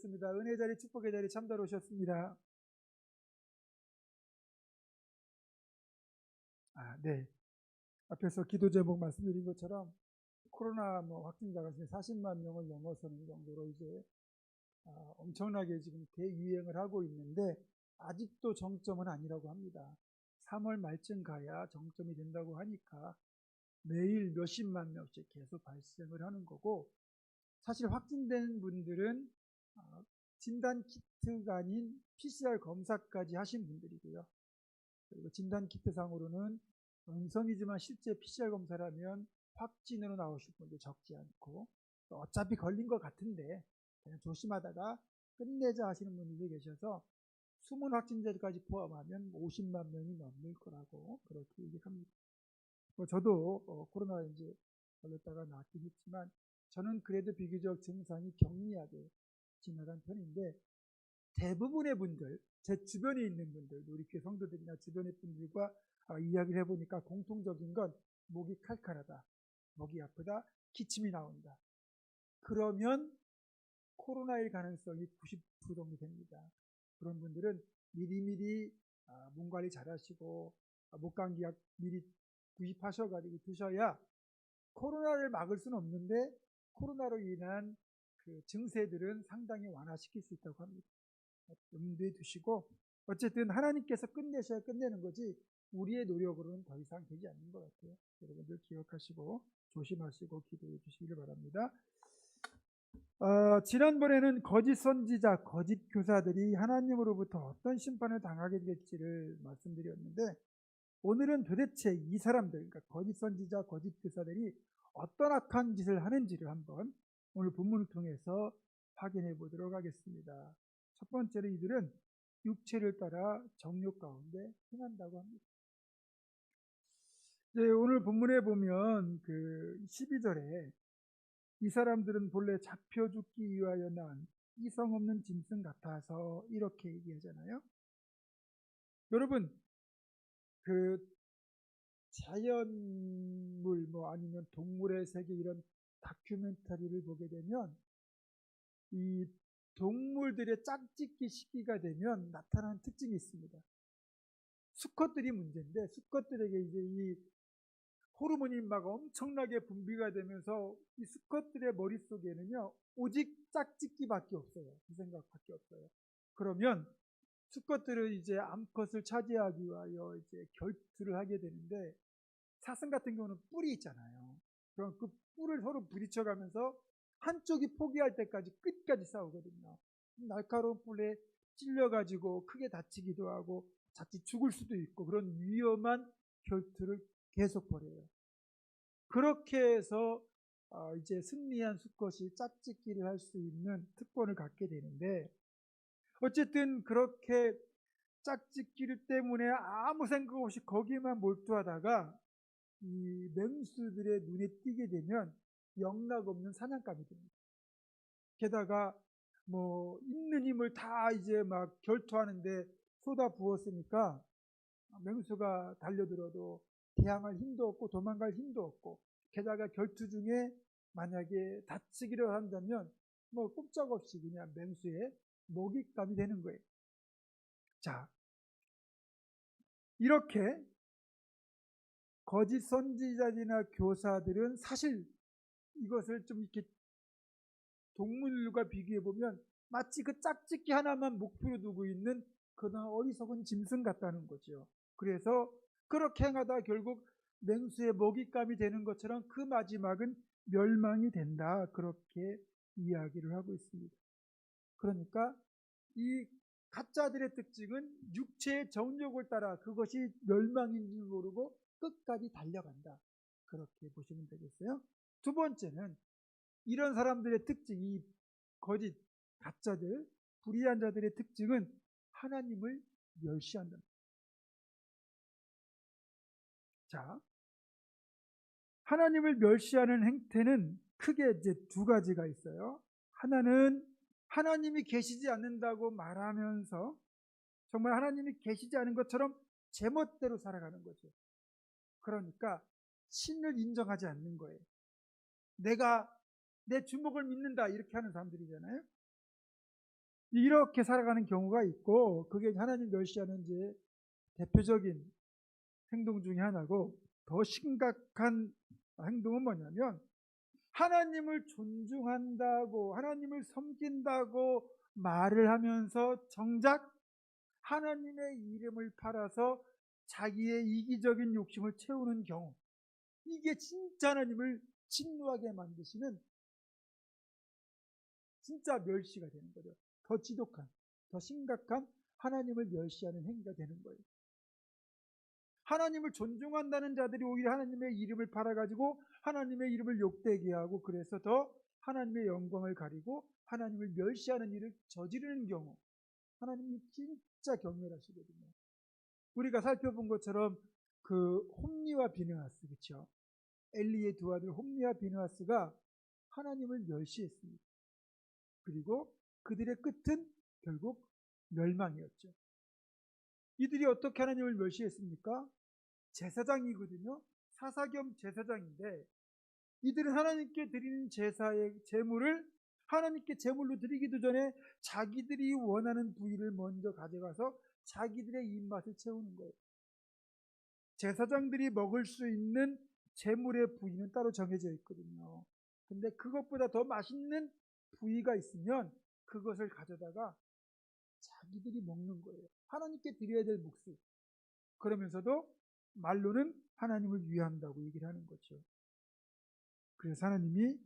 기도하겠습니다. 은혜 자리, 축복의 자리 참다로 오셨습니다. 네. 앞에서 기도 제목 말씀드린 것처럼 코로나 확진자가 40만 명을 넘어서는 정도로 이제 엄청나게 지금 대유행을 하고 있는데 아직도 정점은 아니라고 합니다. 3월 말쯤 가야 정점이 된다고 하니까 매일 몇십만 명씩 계속 발생을 하는 거고, 사실 확진된 분들은 진단 키트가 아닌 PCR 검사까지 하신 분들이고요. 그리고 진단 키트상으로는 음성이지만 실제 PCR 검사라면 확진으로 나오실 분들 적지 않고, 어차피 걸린 것 같은데 그냥 조심하다가 끝내자 하시는 분들이 계셔서 숨은 확진자까지 포함하면 50만 명이 넘을 거라고 그렇게 얘기합니다. 저도 코로나 이제 걸렸다가 낫긴 했지만 저는 그래도 비교적 증상이 경미하게 지나간 편인데, 대부분의 분들, 제 주변에 있는 분들, 우리 교회 성도들이나 주변의 분들과 이야기를 해보니까 공통적인 건 목이 칼칼하다, 목이 아프다, 기침이 나온다. 그러면 코로나일 가능성이 90% 정도 됩니다. 그런 분들은 미리미리 몸 관리 잘 하시고 목감기약 미리 구입하셔가지고 드셔야, 코로나를 막을 수는 없는데 코로나로 인한 그 증세들은 상당히 완화시킬 수 있다고 합니다. 염두에 두시고, 어쨌든 하나님께서 끝내셔야 끝내는 거지 우리의 노력으로는 더 이상 되지 않는 것 같아요. 여러분들 기억하시고 조심하시고 기도해 주시기를 바랍니다. 지난번에는 거짓 선지자, 거짓 교사들이 하나님으로부터 어떤 심판을 당하게 될지를 말씀드렸는데, 오늘은 도대체 이 사람들, 그러니까 거짓 선지자, 거짓 교사들이 어떤 악한 짓을 하는지를 한번 오늘 본문을 통해서 확인해 보도록 하겠습니다. 첫 번째로 이들은 육체를 따라 정욕 가운데 행한다고 합니다. 오늘 본문에 보면 그 12절에 이 사람들은 본래 잡혀 죽기 위하여 난 이성 없는 짐승 같아서 이렇게 얘기하잖아요. 여러분, 그 자연물 아니면 동물의 세계 이런 다큐멘터리를 보게 되면 이 동물들의 짝짓기 시기가 되면 나타나는 특징이 있습니다. 수컷들이 문제인데, 수컷들에게 이제 이 호르몬이 막 엄청나게 분비가 되면서 이 수컷들의 머릿속에는요 오직 짝짓기밖에 없어요. 그 생각밖에 없어요. 그러면 수컷들은 이제 암컷을 차지하기 위하여 이제 결투를 하게 되는데, 사슴 같은 경우는 뿔이 있잖아요. 그럼 그 뿔을 서로 부딪혀가면서 한쪽이 포기할 때까지 끝까지 싸우거든요. 날카로운 뿔에 찔려가지고 크게 다치기도 하고 자칫 죽을 수도 있고, 그런 위험한 결투를 계속 벌여요. 그렇게 해서 이제 승리한 수컷이 짝짓기를 할 수 있는 특권을 갖게 되는데, 어쨌든 그렇게 짝짓기를 때문에 아무 생각 없이 거기에만 몰두하다가 이 맹수들의 눈에 띄게 되면 영락없는 사냥감이 됩니다. 게다가 있는 힘을 다 이제 막 결투하는데 쏟아 부었으니까 맹수가 달려들어도 대항할 힘도 없고 도망갈 힘도 없고, 게다가 결투 중에 만약에 다치기를 한다면 꼼짝없이 그냥 맹수의 먹잇감이 되는 거예요. 자, 이렇게 거짓 선지자들이나 교사들은 사실 이것을 좀 이렇게 동물과 비교해 보면 마치 그 짝짓기 하나만 목표로 두고 있는 그런 어리석은 짐승 같다는 거죠. 그래서 그렇게 행하다 결국 맹수의 먹잇감이 되는 것처럼 그 마지막은 멸망이 된다, 그렇게 이야기를 하고 있습니다. 그러니까 이 가짜들의 특징은 육체의 정욕을 따라 그것이 멸망인 줄 모르고 끝까지 달려간다, 그렇게 보시면 되겠어요. 두 번째는 이런 사람들의 특징, 이 거짓 가짜들, 불의한 자들의 특징은 하나님을 멸시한다. 자, 하나님을 멸시하는 행태는 크게 이제 두 가지가 있어요. 하나는 하나님이 계시지 않는다고 말하면서 정말 하나님이 계시지 않은 것처럼 제멋대로 살아가는 거죠. 그러니까 신을 인정하지 않는 거예요. 내가 내 주먹을 믿는다 이렇게 하는 사람들이잖아요. 이렇게 살아가는 경우가 있고, 그게 하나님 멸시하는 이제 대표적인 행동 중에 하나고, 더 심각한 행동은 뭐냐면 하나님을 존중한다고, 하나님을 섬긴다고 말을 하면서 정작 하나님의 이름을 팔아서 자기의 이기적인 욕심을 채우는 경우, 이게 진짜 하나님을 진노하게 만드시는 진짜 멸시가 되는 거죠. 더 지독한, 더 심각한 하나님을 멸시하는 행위가 되는 거예요. 하나님을 존중한다는 자들이 오히려 하나님의 이름을 팔아가지고 하나님의 이름을 욕되게 하고, 그래서 더 하나님의 영광을 가리고 하나님을 멸시하는 일을 저지르는 경우, 하나님이 진짜 경멸하시거든요. 우리가 살펴본 것처럼 그 홈리와 비느하스, 그렇죠? 엘리의 두 아들 홈리와 비느하스가 하나님을 멸시했습니다. 그리고 그들의 끝은 결국 멸망이었죠. 이들이 어떻게 하나님을 멸시했습니까? 제사장이거든요. 사사겸 제사장인데, 이들은 하나님께 드리는 제사의 제물을 하나님께 제물로 드리기도 전에 자기들이 원하는 부위를 먼저 가져가서 자기들의 입맛을 채우는 거예요. 제사장들이 먹을 수 있는 제물의 부위는 따로 정해져 있거든요. 근데 그것보다 더 맛있는 부위가 있으면 그것을 가져다가 자기들이 먹는 거예요. 하나님께 드려야 될 몫을. 그러면서도 말로는 하나님을 위한다고 얘기를 하는 거죠. 그래서 하나님이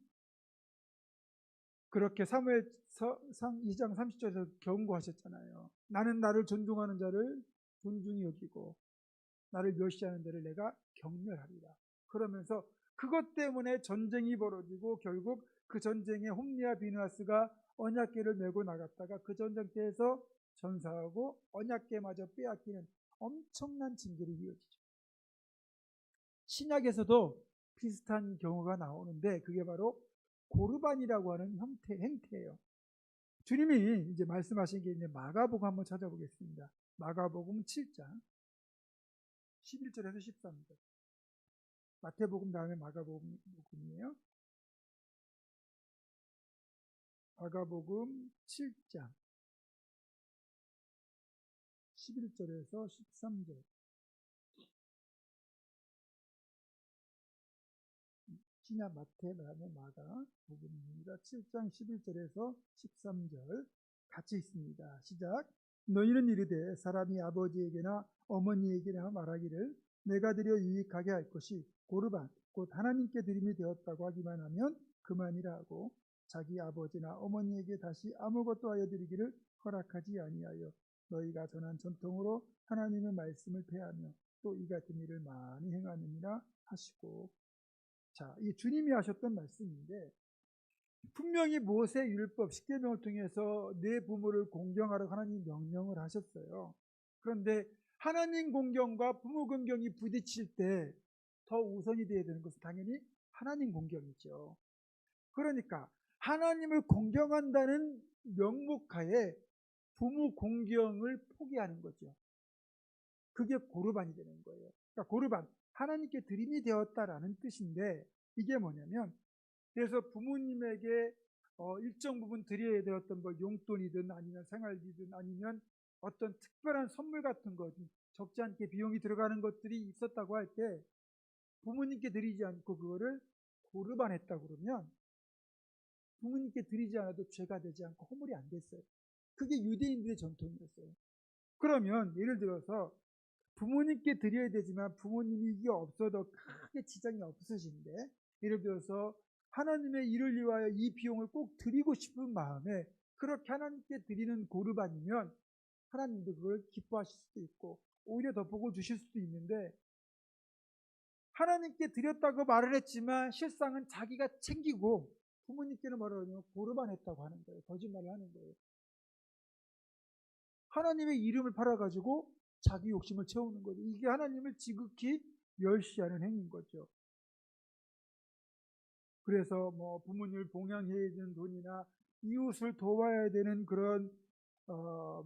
그렇게 사무엘상 2장 30절에서 경고하셨잖아요. 나는 나를 존중하는 자를 존중히 여기고 나를 멸시하는 자를 내가 경멸하리라. 그러면서 그것 때문에 전쟁이 벌어지고 결국 그 전쟁에 홈리와 비느하스가 언약궤를 메고 나갔다가 그 전쟁터에서 전사하고 언약궤마저 빼앗기는 엄청난 징계를 이어지죠. 신약에서도 비슷한 경우가 나오는데 그게 바로 고르반이라고 하는 행태예요. 주님이 이제 말씀하신 게 이제 마가복음 한번 찾아보겠습니다. 마가복음 7장 11절에서 13절. 마태복음 다음에 마가복음이에요. 마가복음 7장 11절에서 13절. 신약 마태 다음에 마가복음입니다. 7장 11절에서 13절 같이 있습니다. 시작. 너희는 이르되 사람이 아버지에게나 어머니에게나 말하기를 내가 드려 유익하게 할 것이 고르반 곧 하나님께 드림이 되었다고 하기만 하면 그만이라 하고 자기 아버지나 어머니에게 다시 아무것도 하여 드리기를 허락하지 아니하여 너희가 전한 전통으로 하나님의 말씀을 폐하며 또 이 같은 일을 많이 행하느니라 하시고. 자, 이 주님이 하셨던 말씀인데 분명히 모세 율법 십계명을 통해서 내 부모를 공경하라고 하나님이 명령을 하셨어요. 그런데 하나님 공경과 부모 공경이 부딪힐 때 더 우선이 되어야 되는 것은 당연히 하나님 공경이죠. 그러니까 하나님을 공경한다는 명목하에 부모 공경을 포기하는 거죠. 그게 고르반이 되는 거예요. 그러니까 고르반, 하나님께 드림이 되었다라는 뜻인데 이게 뭐냐면, 그래서 부모님에게 일정 부분 드려야 되었던 뭐 용돈이든 아니면 생활비든 아니면 어떤 특별한 선물 같은 것, 적지 않게 비용이 들어가는 것들이 있었다고 할 때 부모님께 드리지 않고 그거를 고르반했다 그러면 부모님께 드리지 않아도 죄가 되지 않고 허물이 안 됐어요. 그게 유대인들의 전통이었어요. 그러면 예를 들어서 부모님께 드려야 되지만 부모님이 이게 없어도 크게 지장이 없으신데, 예를 들어서 하나님의 일을 위하여 이 비용을 꼭 드리고 싶은 마음에 그렇게 하나님께 드리는 고르반이면 하나님도 그걸 기뻐하실 수도 있고 오히려 더 복을 주실 수도 있는데, 하나님께 드렸다고 말을 했지만 실상은 자기가 챙기고 부모님께는 뭐라고 하냐면 고르반 했다고 하는 거예요. 거짓말을 하는 거예요. 하나님의 이름을 팔아가지고 자기 욕심을 채우는 거죠. 이게 하나님을 지극히 멸시하는 행위인 거죠. 그래서 뭐 부모님을 봉양해야 되는 돈이나 이웃을 도와야 되는 그런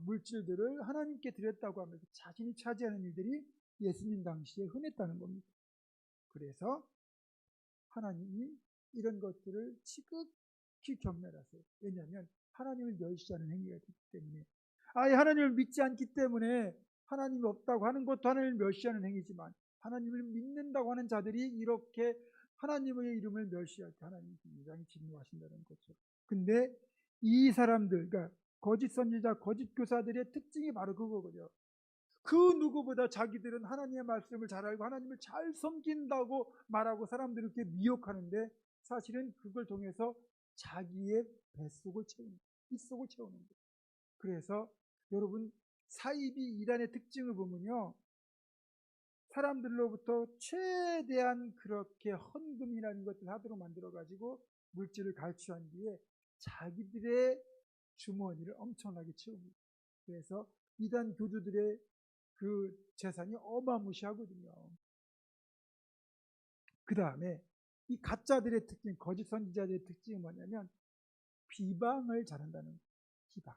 물질들을 하나님께 드렸다고 하면서 자신이 차지하는 일들이 예수님 당시에 흔했다는 겁니다. 그래서 하나님이 이런 것들을 지극히 경멸하세요. 왜냐하면 하나님을 멸시하는 행위가 되기 때문에, 아예 하나님을 믿지 않기 때문에 하나님이 없다고 하는 것도 하나님을 멸시하는 행위지만, 하나님을 믿는다고 하는 자들이 이렇게 하나님의 이름을 멸시할 때 하나님이 굉장히 진노하신다는 거죠. 근데 이 사람들, 그러니까 거짓 선지자, 거짓 교사들의 특징이 바로 그거거든요. 그 누구보다 자기들은 하나님의 말씀을 잘 알고 하나님을 잘 섬긴다고 말하고 사람들을 이렇게 미혹하는데, 사실은 그걸 통해서 자기의 뱃속을 채우는, 잇속을 채우는 거예요. 그래서 여러분, 사이비 이단의 특징을 보면요, 사람들로부터 최대한 그렇게 헌금이라는 것을 하도록 만들어가지고 물질을 갈취한 뒤에 자기들의 주머니를 엄청나게 채웁니다. 그래서 이단 교주들의 그 재산이 어마무시하거든요. 그 다음에 이 가짜들의 특징, 거짓 선지자들의 특징이 뭐냐면 비방을 잘한다는 거예요. 비방.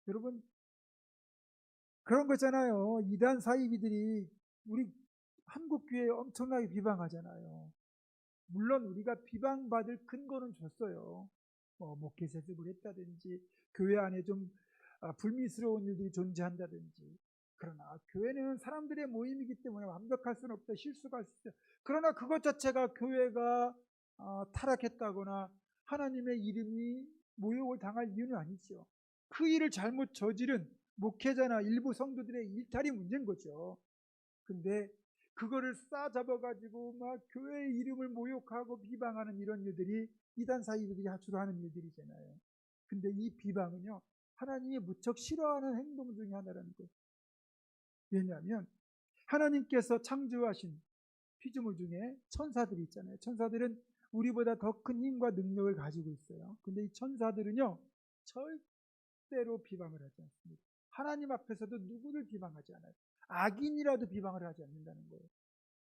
여러분, 그런 거잖아요. 이단 사이비들이 우리 한국교회에 엄청나게 비방하잖아요. 물론 우리가 비방받을 근거는 줬어요. 목회 세습을 했다든지 교회 안에 좀 불미스러운 일들이 존재한다든지. 그러나 교회는 사람들의 모임이기 때문에 완벽할 수는 없다. 실수가 있을 수 있어요. 그러나 그것 자체가 교회가 타락했다거나 하나님의 이름이 모욕을 당할 이유는 아니죠. 그 일을 잘못 저지른 목회자나 일부 성도들의 일탈이 문제인 거죠. 근데 그거를 싸잡아가지고 막 교회의 이름을 모욕하고 비방하는 이런 일들이 이단 사이비들이 주로 하는 일들이잖아요. 근데 이 비방은요, 하나님이 무척 싫어하는 행동 중에 하나라는 거예요. 왜냐하면 하나님께서 창조하신 피조물 중에 천사들이 있잖아요. 천사들은 우리보다 더 큰 힘과 능력을 가지고 있어요. 근데 이 천사들은요, 절대로 비방을 하지 않습니다. 하나님 앞에서도 누구를 비방하지 않아요. 악인이라도 비방을 하지 않는다는 거예요.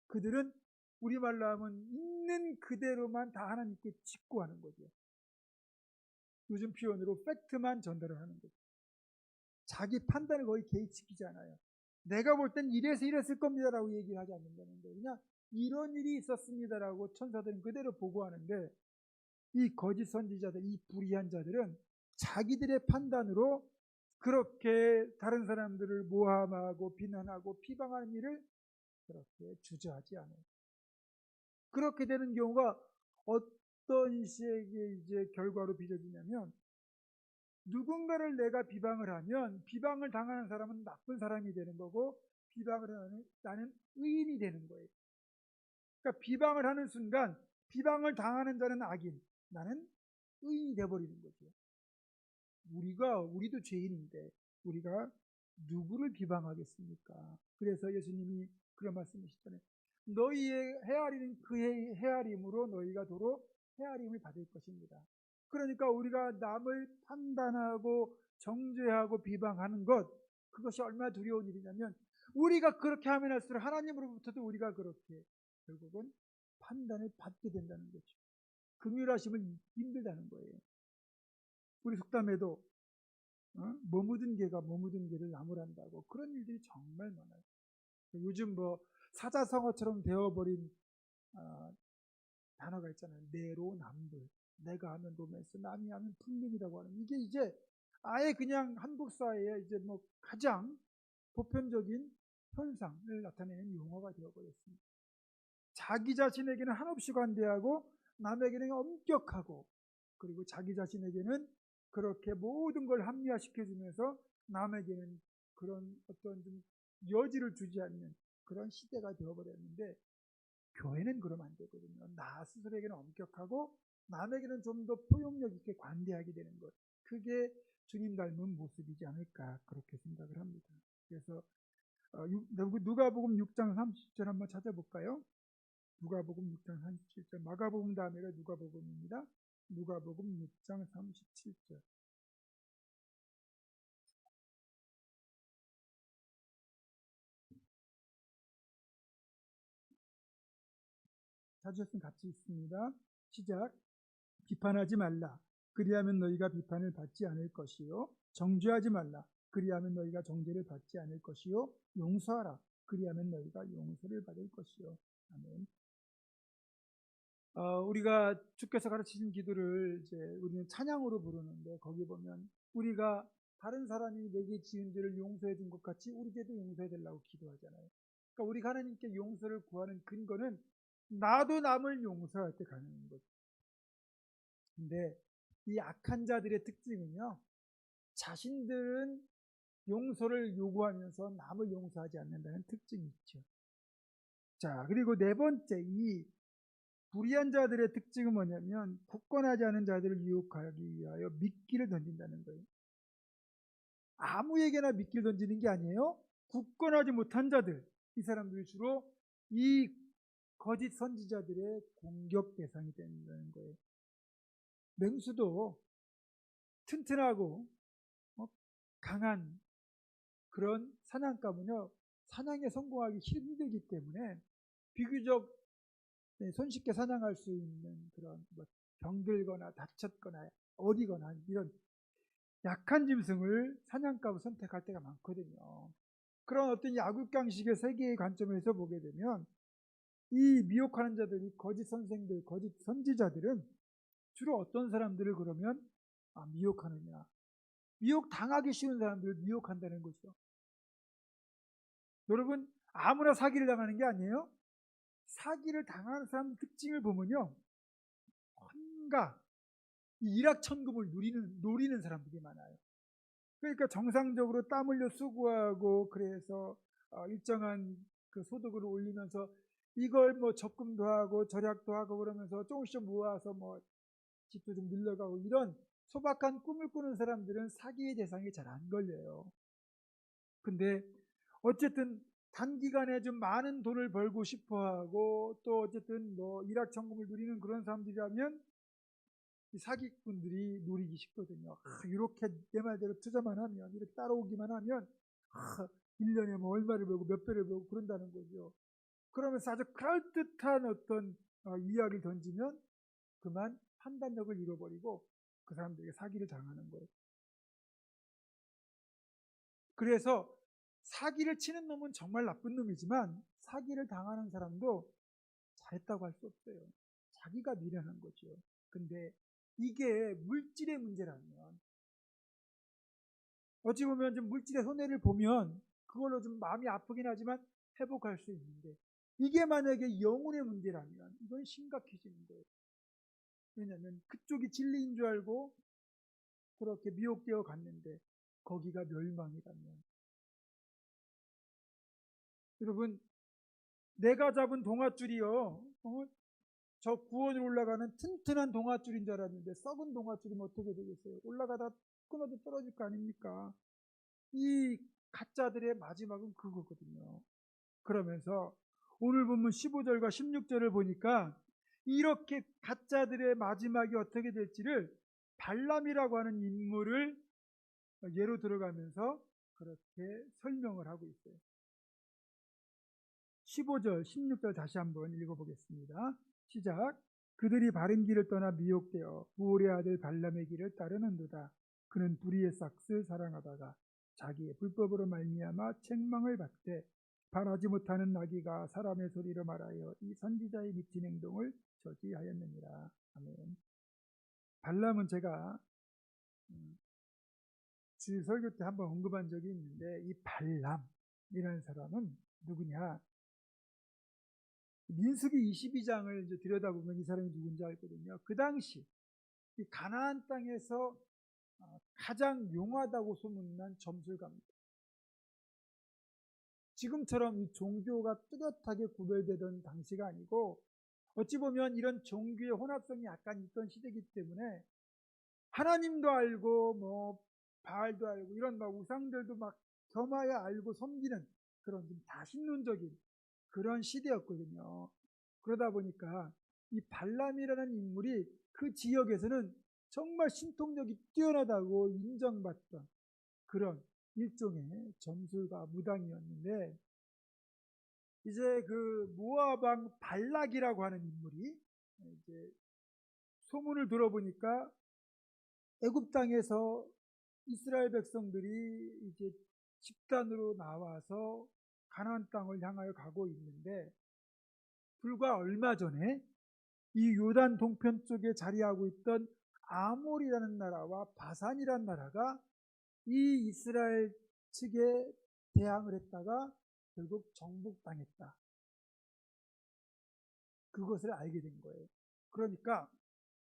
그들은 우리말로 하면 있는 그대로만 다 하나님께 직구하는 거죠. 요즘 표현으로 팩트만 전달을 하는 거죠. 자기 판단을 거의 개의시키지 않아요. 내가 볼 땐 이래서 이랬을 겁니다라고 얘기를 하지 않는다는 거예요. 그냥 이런 일이 있었습니다라고 천사들은 그대로 보고하는데, 이 거짓 선지자들, 이 불의한 자들은 자기들의 판단으로 그렇게 다른 사람들을 모함하고 비난하고 비방하는 일을 그렇게 주저하지 않아요. 그렇게 되는 경우가 어떤 식의 이제 결과로 빚어지냐면, 누군가를 내가 비방을 하면 비방을 당하는 사람은 나쁜 사람이 되는 거고, 비방을 하는 나는 의인이 되는 거예요. 그러니까 비방을 하는 순간 비방을 당하는 자는 악인, 나는 의인이 돼버리는 거죠. 우리도 죄인인데 우리가 누구를 비방하겠습니까? 그래서 예수님이 그런 말씀하시잖아요. 너희의 헤아리는 그의 헤아림으로 너희가 도로 헤아림을 받을 것입니다. 그러니까 우리가 남을 판단하고 정죄하고 비방하는 것, 그것이 얼마나 두려운 일이냐면, 우리가 그렇게 하면 할수록 하나님으로부터도 우리가 그렇게 결국은 판단을 받게 된다는 거죠. 긍휼하심을 힘들다는 거예요. 우리 속담에도 머무든 개가 머무든 개를 나무란다고, 그런 일들이 정말 많아요. 요즘 사자성어처럼 되어버린 단어가 있잖아요. 내로남불. 내가 하면 로맨스, 남이 하면 풍림이라고 하는, 이게 이제 아예 그냥 한국 사회에 이제 가장 보편적인 현상을 나타내는 용어가 되어버렸습니다. 자기 자신에게는 한없이 관대하고 남에게는 엄격하고, 그리고 자기 자신에게는 그렇게 모든 걸 합리화시켜주면서 남에게는 그런 어떤 좀 여지를 주지 않는 그런 시대가 되어버렸는데, 교회는 그러면 안 되거든요. 나 스스로에게는 엄격하고 남에게는 좀 더 포용력 있게 관대하게 되는 것, 그게 주님 닮은 모습이지 않을까, 그렇게 생각을 합니다. 그래서 누가복음 6장 30절 한번 찾아볼까요? 누가복음 6장 37절, 마가복음 다음에가 누가복음입니다. 누가복음 6장 37절. 찾으셨으면 같이 있습니다. 시작. 비판하지 말라. 그리하면 너희가 비판을 받지 않을 것이요. 정죄하지 말라. 그리하면 너희가 정죄를 받지 않을 것이요. 용서하라. 그리하면 너희가 용서를 받을 것이요. 아멘. 우리가 주께서 가르치신 기도를 이제 우리는 찬양으로 부르는데, 거기 보면 우리가 다른 사람이 내게 지은 죄를 용서해 준 것 같이 우리 죄도 용서해 달라고 기도하잖아요. 그러니까 우리가 하나님께 용서를 구하는 근거는 나도 남을 용서할 때 가능한 거죠. 근데 이 악한 자들의 특징은요, 자신들은 용서를 요구하면서 남을 용서하지 않는다는 특징이 있죠. 자, 그리고 네 번째, 이 불의한 자들의 특징은 뭐냐면 굳건하지 않은 자들을 유혹하기 위하여 미끼를 던진다는 거예요. 아무에게나 미끼를 던지는 게 아니에요. 굳건하지 못한 자들, 이 사람들이 주로 이 거짓 선지자들의 공격 대상이 된다는 거예요. 맹수도 튼튼하고 강한 그런 사냥감은요, 사냥에 성공하기 힘들기 때문에 비교적 손쉽게 사냥할 수 있는 그런 병들거나 다쳤거나 어리거나 이런 약한 짐승을 사냥감으로 선택할 때가 많거든요. 그런 어떤 야구강식의 세계의 관점에서 보게 되면 이 미혹하는 자들이 거짓 선생들, 거짓 선지자들은 주로 어떤 사람들을 그러면 미혹하느냐, 미혹 당하기 쉬운 사람들을 미혹한다는 거죠. 여러분, 아무나 사기를 당하는 게 아니에요. 사기를 당하는 사람 특징을 보면요, 뭔가 일확천금을 노리는 사람들이 많아요. 그러니까 정상적으로 땀 흘려 수고하고 그래서 일정한 그 소득을 올리면서 이걸 뭐 적금도 하고 절약도 하고 그러면서 조금씩 모아서 뭐 집도 좀 늘려가고 이런 소박한 꿈을 꾸는 사람들은 사기의 대상이 잘 안 걸려요. 근데 어쨌든 단기간에 좀 많은 돈을 벌고 싶어 하고 또 어쨌든 뭐 일확천금을 누리는 그런 사람들이라면 이 사기꾼들이 노리기 쉽거든요. 이렇게 내 말대로 투자만 하면, 이렇게 따라오기만 하면 1년에 뭐 얼마를 벌고 몇 배를 벌고 그런다는 거죠. 그러면서 아주 그럴듯한 어떤 이야기를 던지면 그만 판단력을 잃어버리고 그 사람들에게 사기를 당하는 거예요. 그래서 사기를 치는 놈은 정말 나쁜 놈이지만 사기를 당하는 사람도 잘했다고 할 수 없어요. 자기가 미련한 거죠. 근데 이게 물질의 문제라면, 어찌 보면 좀 물질의 손해를 보면 그걸로 좀 마음이 아프긴 하지만 회복할 수 있는데, 이게 만약에 영혼의 문제라면 이건 심각해지는 거예요. 왜냐하면 그쪽이 진리인 줄 알고 그렇게 미혹되어 갔는데 거기가 멸망이라면, 여러분, 내가 잡은 동아줄이요, 저 구원으로 올라가는 튼튼한 동아줄인 줄 알았는데 썩은 동아줄이면 어떻게 되겠어요? 올라가다 끊어도 떨어질 거 아닙니까? 이 가짜들의 마지막은 그거거든요. 그러면서 오늘 본문 15절과 16절을 보니까 이렇게 가짜들의 마지막이 어떻게 될지를 발람이라고 하는 인물을 예로 들어가면서 그렇게 설명을 하고 있어요. 15절, 16절 다시 한번 읽어보겠습니다. 시작. 그들이 바른 길을 떠나 미혹되어 부올의 아들 발람의 길을 따르는도다. 그는 불의의 싹을 사랑하다가 자기의 불법으로 말미암아 책망을 받되 바라지 못하는 나귀가 사람의 소리로 말하여 이 선지자의 미친 행동을 저지하였느니라. 아멘. 발람은 제가 주일 설교 때 한번 언급한 적이 있는데, 이 발람이라는 사람은 누구냐? 민수기 22장을 이제 들여다보면 이 사람이 누군지 알거든요. 그 당시 이 가나안 땅에서 가장 용하다고 소문난 점술가입니다. 지금처럼 이 종교가 뚜렷하게 구별되던 당시가 아니고, 어찌 보면 이런 종교의 혼합성이 약간 있던 시대이기 때문에 하나님도 알고 뭐 바알도 알고 이런 막 우상들도 막 겸하여 알고 섬기는 그런 좀 다신론적인 그런 시대였거든요. 그러다 보니까 이 발람이라는 인물이 그 지역에서는 정말 신통력이 뛰어나다고 인정받던 그런 일종의 점술가 무당이었는데, 이제 그 모압 왕 발락이라고 하는 인물이 이제 소문을 들어보니까 애굽 땅에서 이스라엘 백성들이 이제 집단으로 나와서 가나안 땅을 향하여 가고 있는데, 불과 얼마 전에 이 요단 동편 쪽에 자리하고 있던 아몰이라는 나라와 바산이라는 나라가 이 이스라엘 측에 대항을 했다가 결국 정복당했다. 그것을 알게 된 거예요. 그러니까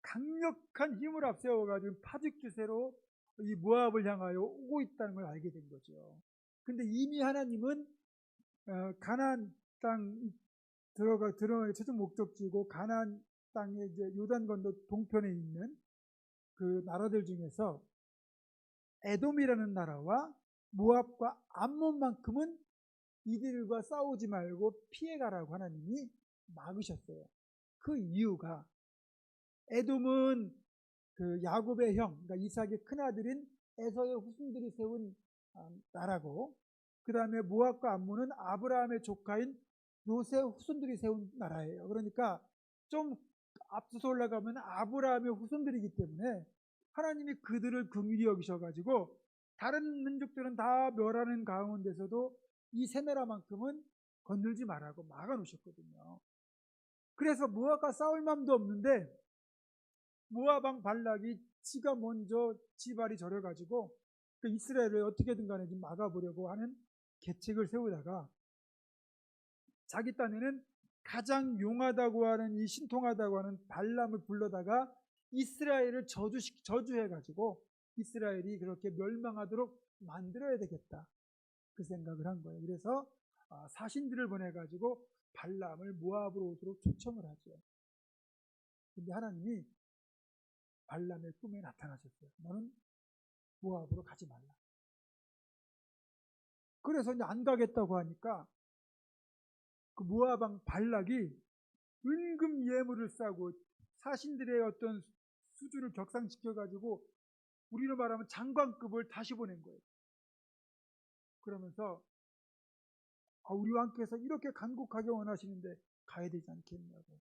강력한 힘을 앞세워가지고 파죽지세로 이 모압을 향하여 오고 있다는 걸 알게 된 거죠. 근데 이미 하나님은 가나안 땅 들어가 최종 목적지고 가나안 땅에 이제 요단 건너 동편에 있는 그 나라들 중에서 에돔이라는 나라와 모압과 암몬만큼은 이들과 싸우지 말고 피해가라고 하나님이 막으셨어요. 그 이유가 에돔은 그 야곱의 형, 그러니까 이삭의 큰아들인 에서의 후손들이 세운 나라고, 그 다음에 모압과 암몬은 아브라함의 조카인 롯의 후손들이 세운 나라예요. 그러니까 좀 앞서서 올라가면 아브라함의 후손들이기 때문에 하나님이 그들을 긍휼히 여기셔가지고 다른 민족들은 다 멸하는 가운데서도 이 세 나라만큼은 건들지 말라고 막아놓으셨거든요. 그래서 모압과 싸울 마음도 없는데 모압 왕 발락이 지가 먼저 지발이 저려가지고 그 이스라엘을 어떻게든 간에 좀 막아보려고 하는 계책을 세우다가 자기 딴에는 가장 용하다고 하는 이 신통하다고 하는 발람을 불러다가 이스라엘을 저주해가지고 이스라엘이 그렇게 멸망하도록 만들어야 되겠다. 그 생각을 한 거예요. 그래서 사신들을 보내가지고 발람을 모압으로 오도록 초청을 하죠. 근데 하나님이 발람의 꿈에 나타나셨어요. 너는 모압으로 가지 말라. 그래서 이제 안 가겠다고 하니까 그 모압 왕 발락이 은금 예물을 싸고 사신들의 어떤 수준을 격상시켜가지고 우리로 말하면 장관급을 다시 보낸 거예요. 그러면서 우리 왕께서 이렇게 간곡하게 원하시는데 가야 되지 않겠냐고.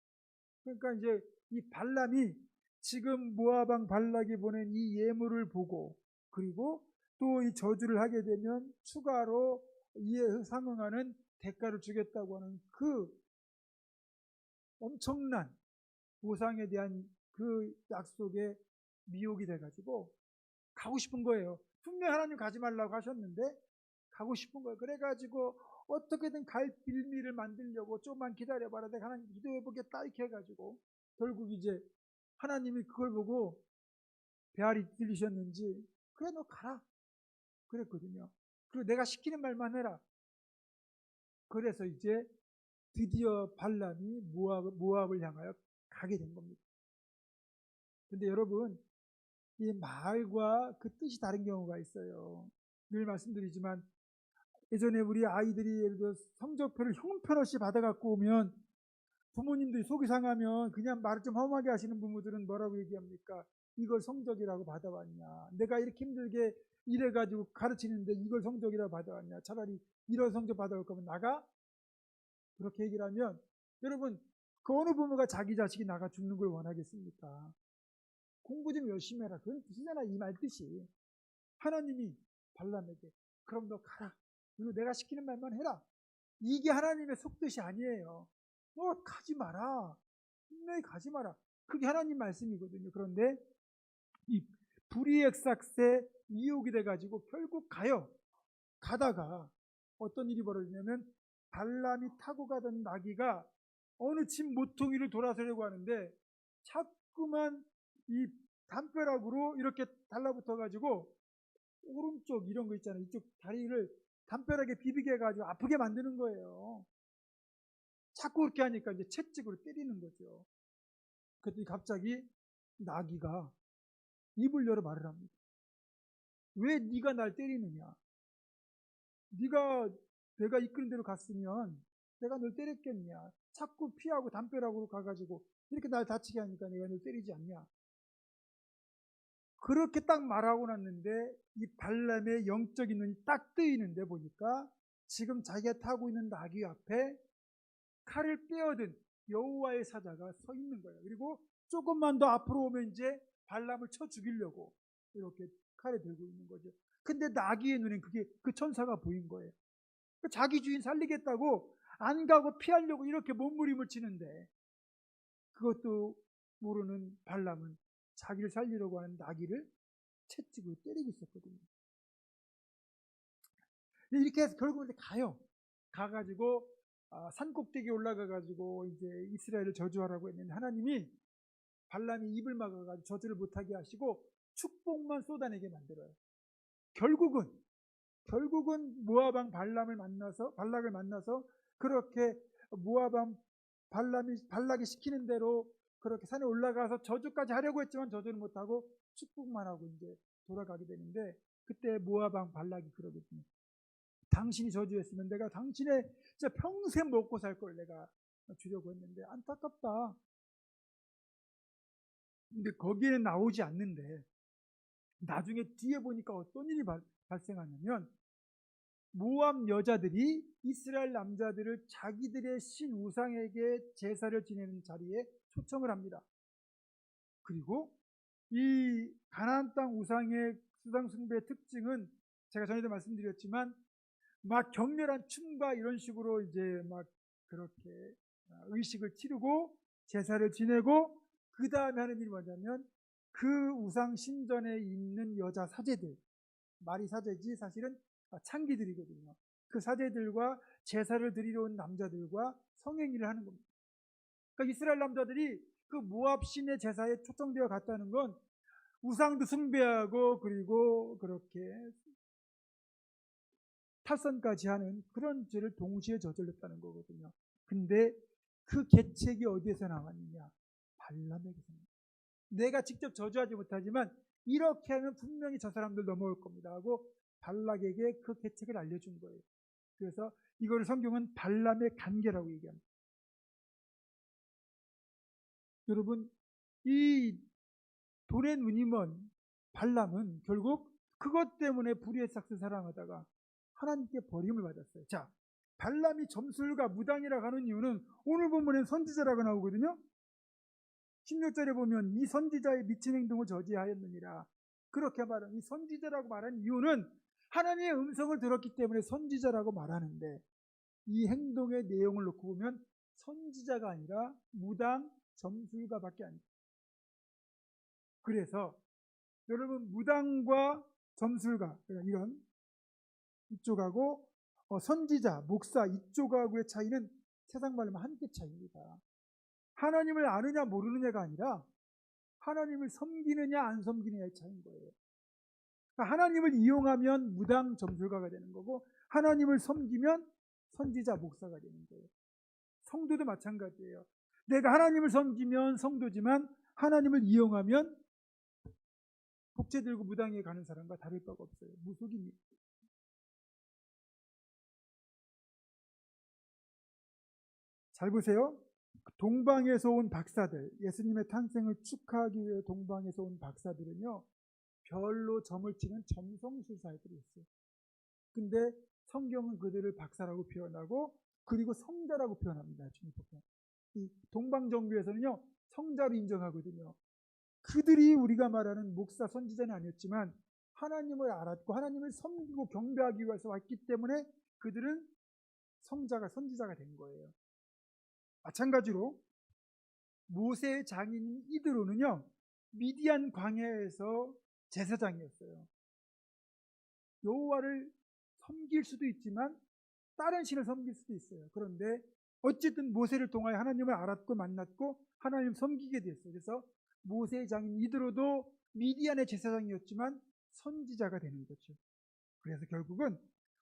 그러니까 이제 이 발람이 지금 모압 왕 발락이 보낸 이 예물을 보고 그리고 또 이 저주를 하게 되면 추가로 이에 상응하는 대가를 주겠다고 하는 그 엄청난 보상에 대한 그 약속에 미혹이 돼가지고 가고 싶은 거예요. 분명 하나님 가지 말라고 하셨는데 가고 싶은 거예요. 그래가지고 어떻게든 갈 빌미를 만들려고 조금만 기다려봐라. 내가 하나님 기도해보겠다 이렇게 해가지고 결국 이제 하나님이 그걸 보고 배알이 들리셨는지 그래 너 가라 그랬거든요. 그리고 내가 시키는 말만 해라. 그래서 이제 드디어 발람이 모압을 향하여 가게 된 겁니다. 근데 여러분 이 말과 그 뜻이 다른 경우가 있어요. 늘 말씀드리지만 예전에 우리 아이들이 예를 들어 성적표를 형편없이 받아갖고 오면 부모님들이 속이 상하면 그냥 말을 좀 험하게 하시는 부모들은 뭐라고 얘기합니까? 이걸 성적이라고 받아왔냐? 내가 이렇게 힘들게 일해가지고 가르치는데 이걸 성적이라고 받아왔냐? 차라리 이런 성적 받아올 거면 나가? 그렇게 얘기를 하면 여러분 그 어느 부모가 자기 자식이 나가 죽는 걸 원하겠습니까? 공부 좀 열심히 해라. 그건 뜻이잖아. 이 말 뜻이. 하나님이 발람에게 그럼 너 가라. 그리고 내가 시키는 말만 해라. 이게 하나님의 속뜻이 아니에요. 너 가지 마라. 분명히 가지 마라. 그게 하나님 말씀이거든요. 그런데 이 불의액삭새 미혹이 돼가지고 결국 가요. 가다가 어떤 일이 벌어지냐면 발람이 타고 가던 나귀가 어느 집 모퉁이를 돌아서려고 하는데 자꾸만 이 담벼락으로 이렇게 달라붙어 가지고 오른쪽 이런 거 있잖아요. 이쪽 다리를 담벼락에 비비게 해가지고 아프게 만드는 거예요. 자꾸 그렇게 하니까 이제 채찍으로 때리는 거죠. 그랬더니 갑자기 나귀가 입을 열어 말을 합니다. 왜 네가 날 때리느냐? 네가 내가 이끄는 대로 갔으면 내가 널 때렸겠냐? 자꾸 피하고 담벼락으로 가가지고 이렇게 날 다치게 하니까 내가 널 때리지 않냐? 그렇게 딱 말하고 났는데 이 발람의 영적인 눈이 딱 뜨이는데 보니까 지금 자기가 타고 있는 나귀 앞에 칼을 빼어든 여호와의 사자가 서 있는 거예요. 그리고 조금만 더 앞으로 오면 이제 발람을 쳐 죽이려고 이렇게 칼을 들고 있는 거죠. 근데 나귀의 눈엔 그게 그 천사가 보인 거예요. 자기 주인 살리겠다고 안 가고 피하려고 이렇게 몸부림을 치는데 그것도 모르는 발람은 자기를 살리려고 하는 나귀를 채찍으로 때리고 있었거든요. 이렇게 해서 결국 이제 가가지고 산 꼭대기에 올라가가지고 이제 이스라엘을 저주하라고 했는데 하나님이 발람이 입을 막아가지고 저주를 못하게 하시고 축복만 쏟아내게 만들어요. 결국은 모압 왕 발락을 만나서 그렇게 모압 왕 발락이 시키는 대로 그렇게 산에 올라가서 저주까지 하려고 했지만 저주를 못하고 축복만 하고 이제 돌아가게 되는데, 그때 모압 왕 발락이 그러거든요. 당신이 저주했으면 내가 당신의 진짜 평생 먹고 살 걸 내가 주려고 했는데 안타깝다. 근데 거기에는 나오지 않는데 나중에 뒤에 보니까 어떤 일이 발생하냐면, 모압 여자들이 이스라엘 남자들을 자기들의 신 우상에게 제사를 지내는 자리에 초청을 합니다. 그리고 이 가나안 땅 우상의 수상 숭배의 특징은 제가 전에도 말씀드렸지만 막 격렬한 춤과 이런 식으로 이제 막 그렇게 의식을 치르고 제사를 지내고, 그 다음에 하는 일이 뭐냐면 그 우상 신전에 있는 여자 사제들, 말이 사제지 사실은 창기들이거든요. 그 사제들과 제사를 드리러 온 남자들과 성행위를 하는 겁니다. 그러니까 이스라엘 남자들이 그 모압 신의 제사에 초청되어 갔다는 건 우상도 숭배하고 그리고 그렇게 탈선까지 하는 그런 죄를 동시에 저질렀다는 거거든요. 근데 그 계책이 어디에서 나왔느냐? 발람에게서. 내가 직접 저주하지 못하지만 이렇게 하면 분명히 저 사람들 넘어올 겁니다 하고 발락에게 그 계책을 알려준 거예요. 그래서 이거를 성경은 발람의 간계라고 얘기합니다. 여러분, 이 돈의 눈이 먼 발람은 결국 그것 때문에 불의의 삭스 사랑하다가 하나님께 버림을 받았어요. 자, 발람이 점술가 무당이라고 하는 이유는 오늘 본문엔 선지자라고 나오거든요. 16절에 보면 이 선지자의 미친 행동을 저지하였느니라, 그렇게 말하는 이 선지자라고 말하는 이유는 하나님의 음성을 들었기 때문에 선지자라고 말하는데, 이 행동의 내용을 놓고 보면 선지자가 아니라 무당, 점술가밖에 아닙니다. 그래서 여러분, 무당과 점술가, 이런 이쪽하고 선지자, 목사 이쪽하고의 차이는 세상 말로 한 끗 차이입니다. 하나님을 아느냐 모르느냐가 아니라 하나님을 섬기느냐 안 섬기느냐의 차이인 거예요. 그러니까 하나님을 이용하면 무당, 점술가가 되는 거고 하나님을 섬기면 선지자, 목사가 되는 거예요. 성도도 마찬가지예요. 내가 하나님을 섬기면 성도지만 하나님을 이용하면 복채 들고 무당에 가는 사람과 다를 바가 없어요. 무속입니다. 잘 보세요. 동방에서 온 박사들, 예수님의 탄생을 축하하기 위해 동방에서 온 박사들은요, 별로 점을 치는 점성술사들이었어요. 근데 성경은 그들을 박사라고 표현하고 그리고 성자라고 표현합니다. 이 동방정교에서는요, 성자로 인정하거든요. 그들이 우리가 말하는 목사, 선지자는 아니었지만 하나님을 알았고 하나님을 섬기고 경배하기 위해서 왔기 때문에 그들은 성자가, 선지자가 된 거예요. 마찬가지로 모세의 장인 이드로는요, 미디안 광야에서 제사장이었어요. 여호와를 섬길 수도 있지만 다른 신을 섬길 수도 있어요. 그런데 어쨌든 모세를 통하여 하나님을 알았고 만났고 하나님을 섬기게 됐어요. 그래서 모세의 장인 이드로도 미디안의 제사장이었지만 선지자가 되는 거죠. 그래서 결국은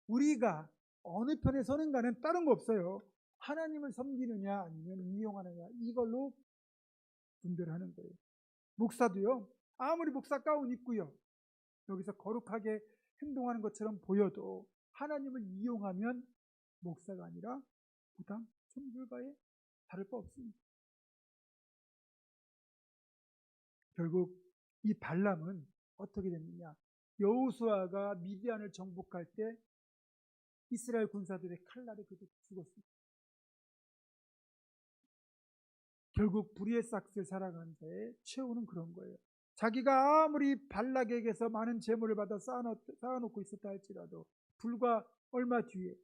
우리가 어느 편에 서는가는 다른 거 없어요. 하나님을 섬기느냐 아니면 이용하느냐, 이걸로 분별하는 거예요. 목사도요, 아무리 목사 가운 입고요, 여기서 거룩하게 행동하는 것처럼 보여도 하나님을 이용하면 목사가 아니라 무당, 점술가에 다를 바 없습니다. 결국 이 발람은 어떻게 됐느냐? 여호수아가 미디안을 정복할 때 이스라엘 군사들의 칼날에 그도 죽었습니다. 결국 불의의 싹스를 살아가는 자의 최후는 그런 거예요. 자기가 아무리 발락에게서 많은 재물을 받아 쌓아놓고 있었다 할지라도 불과 얼마 뒤에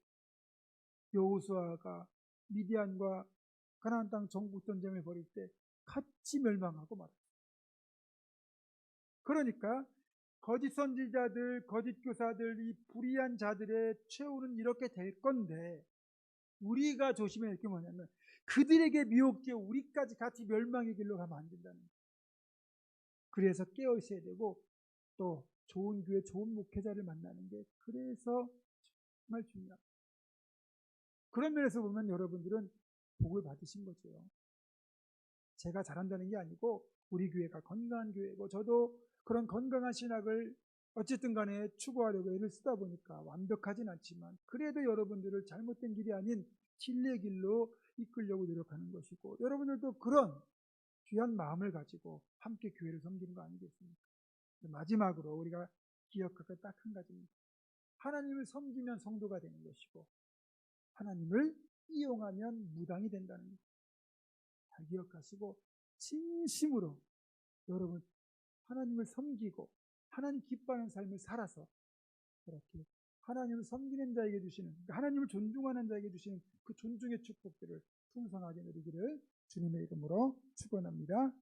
여호수아가 미디안과 가나안 땅 정복 전쟁을 벌일 때 같이 멸망하고 말았어요. 그러니까 거짓 선지자들, 거짓 교사들, 이 불의한 자들의 최후는 이렇게 될 건데, 우리가 조심해야 할 게 뭐냐면 그들에게 미혹되어 우리까지 같이 멸망의 길로 가면 안 된다는 거예요. 그래서 깨어 있어야 되고, 또 좋은 교회, 좋은 목회자를 만나는 게 그래서 정말 중요합니다. 그런 면에서 보면 여러분들은 복을 받으신 거죠. 제가 잘한다는 게 아니고 우리 교회가 건강한 교회고, 저도 그런 건강한 신학을 어쨌든 간에 추구하려고 애를 쓰다 보니까 완벽하진 않지만 그래도 여러분들을 잘못된 길이 아닌 진리의 길로 이끌려고 노력하는 것이고, 여러분들도 그런 귀한 마음을 가지고 함께 교회를 섬기는 거 아니겠습니까? 마지막으로 우리가 기억할 것 딱 한 가지입니다. 하나님을 섬기면 성도가 되는 것이고, 하나님을 이용하면 무당이 된다는 것. 잘 기억하시고 진심으로 여러분 하나님을 섬기고 하나님 기뻐하는 삶을 살아서 그렇게 하나님을 섬기는 자에게 주시는, 하나님을 존중하는 자에게 주시는 그 존중의 축복들을 풍성하게 누리기를 주님의 이름으로 축원합니다.